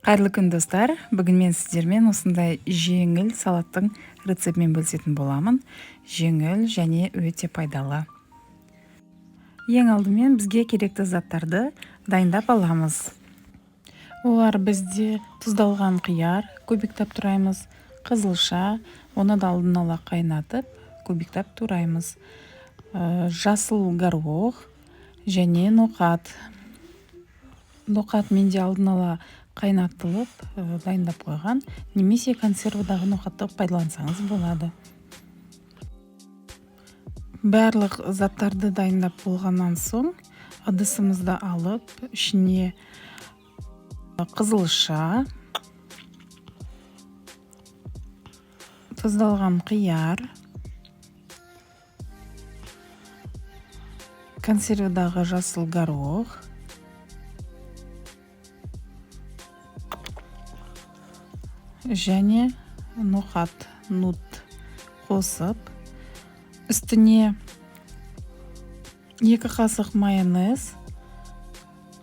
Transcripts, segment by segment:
Қайырлы күн достар. Бүгін мен сіздермен осындай жеңіл салаттың рецептімен бөлісетін боламын. Жеңіл және өте пайдалы. Ең алдымен бізге керекті заттарды дайындап аламыз. Олар бізде тұздалған қияр, көбіктеп тураймыз, қызылша, оны да алдын ала қайнатып, көбіктеп тураймыз. Жасыл горох және ноқат. Ноқат менде алдын ала қайнатылып, дайындап қойған, немесе консервадағы ноқатты пайдалансаңыз болады. Барлық заттарды дайындап болғаннан соң, ыдысымызды алып, ішіне қызылша, тұздалған қияр, консервадағы жасыл горох, және ноқат нут қосып, үстіне 2 қасық майонез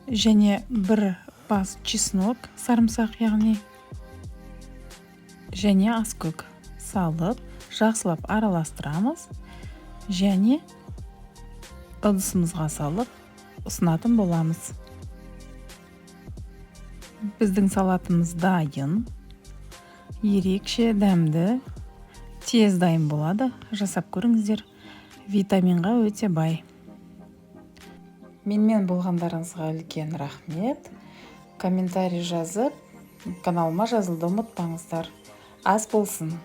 және 1 бас чеснок, сарымсақ яғни, және аскөк салып, жақсылап араластырамыз және ыдысымызға салып ұсынатын боламыз. Біздің салатымыз дайын. Ерекше дәмді, тез дайын болады. Жасап көріңіздер. Витаминға өте бай. Менімен болғандарыңызға үлкен рахмет. Комментарий жазып, каналыма жазылуды ұмытпаңыздар. Ас болсын.